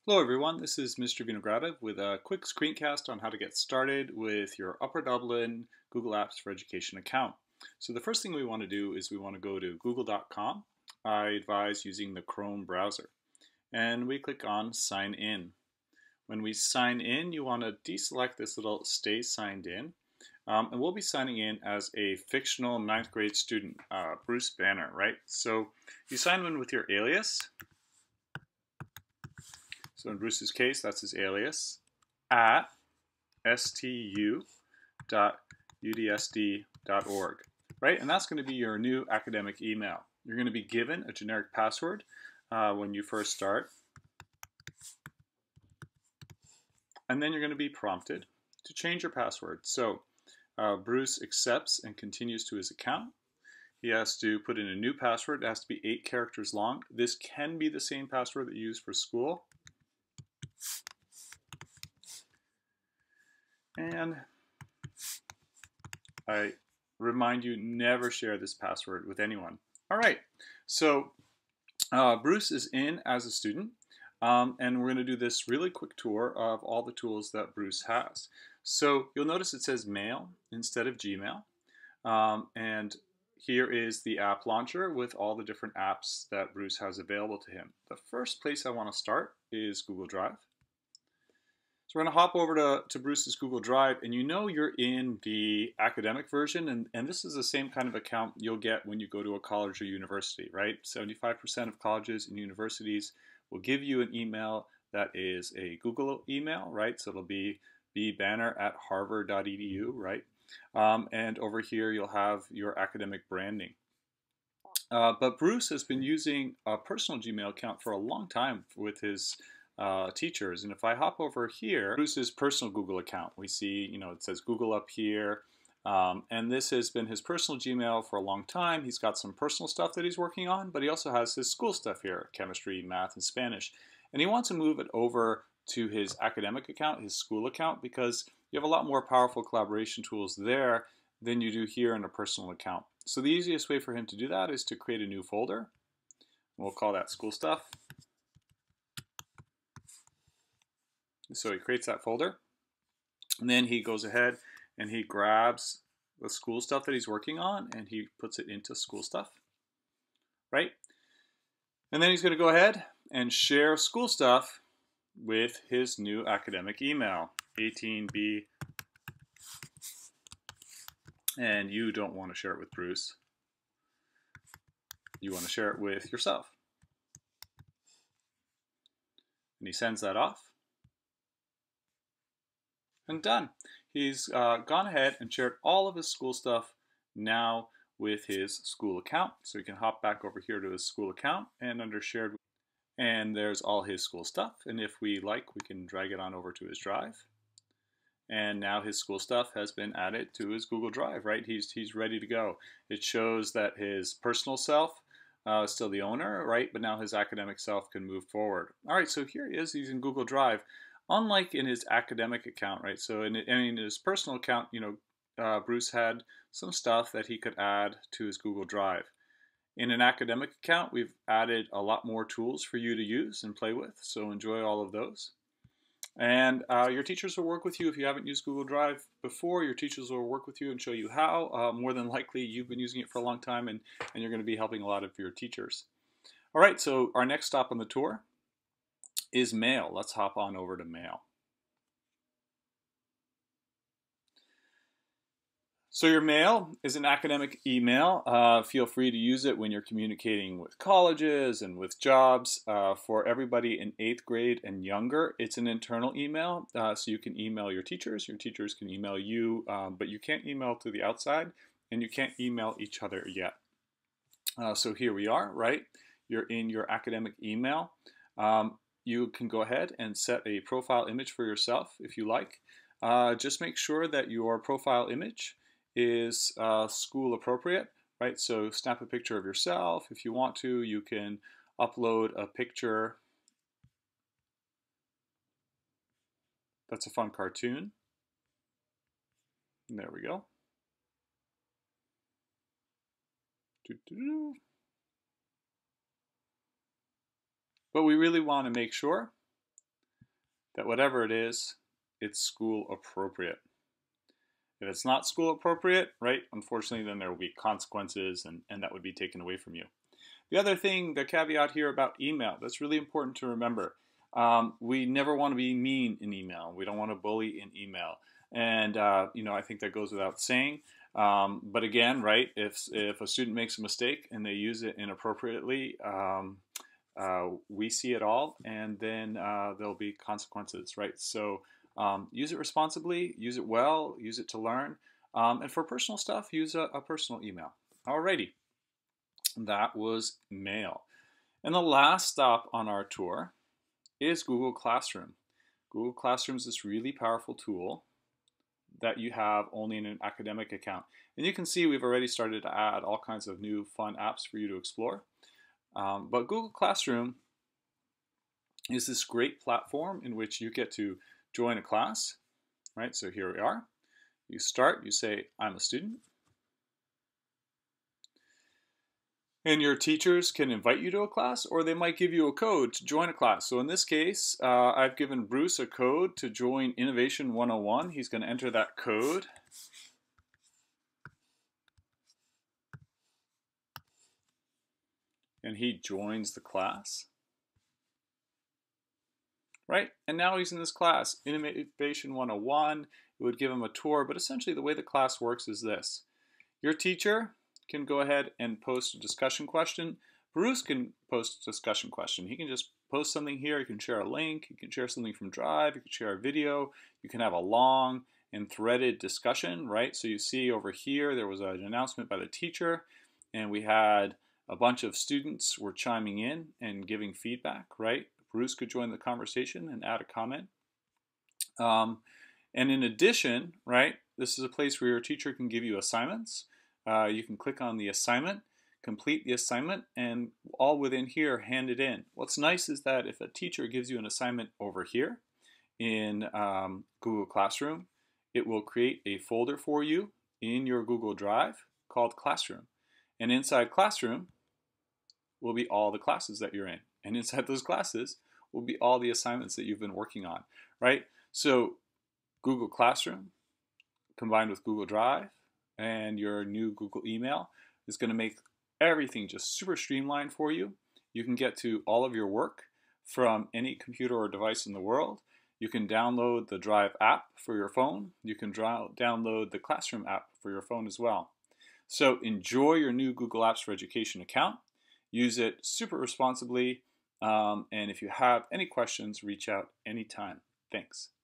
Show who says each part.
Speaker 1: Hello everyone, this is Mr. Vinogradov with a quick screencast on how to get started with your Upper Dublin Google Apps for Education account. So the first thing we want to do is we want to go to google.com. I advise using the Chrome browser. And we click on Sign In. When we sign in, you want to deselect this little Stay Signed In. And we'll be signing in as a fictional 9th grade student, Bruce Banner, right? So you sign in with your alias. So in Bruce's case, that's his alias, at stu.udsd.org, right? And that's going to be your new academic email. You're going to be given a generic password when you first start. And then you're going to be prompted to change your password. So Bruce accepts and continues to his account. He has to put in a new password. It has to be 8 characters long. This can be the same password that you use for school. And I remind you, never share this password with anyone. All right, so Bruce is in as a student, and we're going to do this really quick tour of all the tools that Bruce has. So you'll notice it says Mail instead of Gmail, and here is the app launcher with all the different apps that Bruce has available to him. The first place I want to start is Google Drive. So we're going to hop over to Bruce's Google Drive, and you know you're in the academic version, and this is the same kind of account you'll get when you go to a college or university, right? 75% of colleges and universities will give you an email that is a Google email, right? So it'll be bbanner@harvard.edu, right? And over here you'll have your academic branding. But Bruce has been using a personal Gmail account for a long time with his teachers. And if I hop over here, Bruce's personal Google account, we see, it says Google up here. And this has been his personal Gmail for a long time. He's got some personal stuff that he's working on, but he also has his school stuff here, chemistry, math, and Spanish. And he wants to move it over to his academic account, his school account, because you have a lot more powerful collaboration tools there than you do here in a personal account. So the easiest way for him to do that is to create a new folder. We'll call that school stuff. So he creates that folder, and then he goes ahead and he grabs the school stuff that he's working on and he puts it into school stuff, right? And then he's going to go ahead and share school stuff with his new academic email, 18B. And you don't want to share it with Bruce. You want to share it with yourself. And he sends that off. And done. He's gone ahead and shared all of his school stuff now with his school account. So you can hop back over here to his school account and under shared, and there's all his school stuff. And if we like, we can drag it on over to his drive. And now his school stuff has been added to his Google Drive, right? He's ready to go. It shows that his personal self is still the owner, right? But now his academic self can move forward. All right, so here he is. He's in Google Drive. Unlike in his academic account, right? So in his personal account, Bruce had some stuff that he could add to his Google Drive. In an academic account, we've added a lot more tools for you to use and play with, so enjoy all of those. And your teachers will work with you. If you haven't used Google Drive before, your teachers will work with you and show you how. More than likely, you've been using it for a long time, and you're going to be helping a lot of your teachers. All right, so our next stop on the tour is Mail. Let's hop on over to Mail. So your Mail is an academic email. Feel free to use it when you're communicating with colleges and with jobs. For everybody in 8th grade and younger, it's an internal email. So you can email your teachers can email you, but you can't email to the outside, and you can't email each other yet. So here we are, right? You're in your academic email. You can go ahead and set a profile image for yourself if you like. Just make sure that your profile image is school appropriate, right? So snap a picture of yourself. If you want to, you can upload a picture that's a fun cartoon. And there we go. But we really want to make sure that whatever it is, it's school appropriate. If it's not school appropriate, right, unfortunately, then there will be consequences and that would be taken away from you. The other thing, the caveat here about email, that's really important to remember. We never want to be mean in email. We don't want to bully in email. And, I think that goes without saying. But again, right, if a student makes a mistake and they use it inappropriately, we see it all, and then there'll be consequences, right? So use it responsibly, use it well, use it to learn. And for personal stuff, use a personal email. Alrighty, that was mail. And the last stop on our tour is Google Classroom. Google Classroom is this really powerful tool that you have only in an academic account. And you can see we've already started to add all kinds of new fun apps for you to explore. But Google Classroom is this great platform in which you get to join a class, right? So here we are. You start, you say, I'm a student. And your teachers can invite you to a class, or they might give you a code to join a class. So in this case, I've given Bruce a code to join Innovation 101. He's going to enter that code. And he joins the class. Right? And now he's in this class, Innovation 101. It would give him a tour, but essentially the way the class works is this. Your teacher can go ahead and post a discussion question. Bruce can post a discussion question. He can just post something here. He can share a link. He can share something from Drive. You can share a video. You can have a long and threaded discussion, right? So you see over here, there was an announcement by the teacher, and we had a bunch of students were chiming in and giving feedback, right? Bruce could join the conversation and add a comment. And in addition, right, this is a place where your teacher can give you assignments. You can click on the assignment, complete the assignment, and all within here, hand it in. What's nice is that if a teacher gives you an assignment over here in Google Classroom, it will create a folder for you in your Google Drive called Classroom. And inside Classroom will be all the classes that you're in. And inside those classes will be all the assignments that you've been working on, right? So Google Classroom combined with Google Drive and your new Google email is going to make everything just super streamlined for you. You can get to all of your work from any computer or device in the world. You can download the Drive app for your phone. You can download the Classroom app for your phone as well. So enjoy your new Google Apps for Education account. Use it super responsibly. And if you have any questions, reach out anytime. Thanks.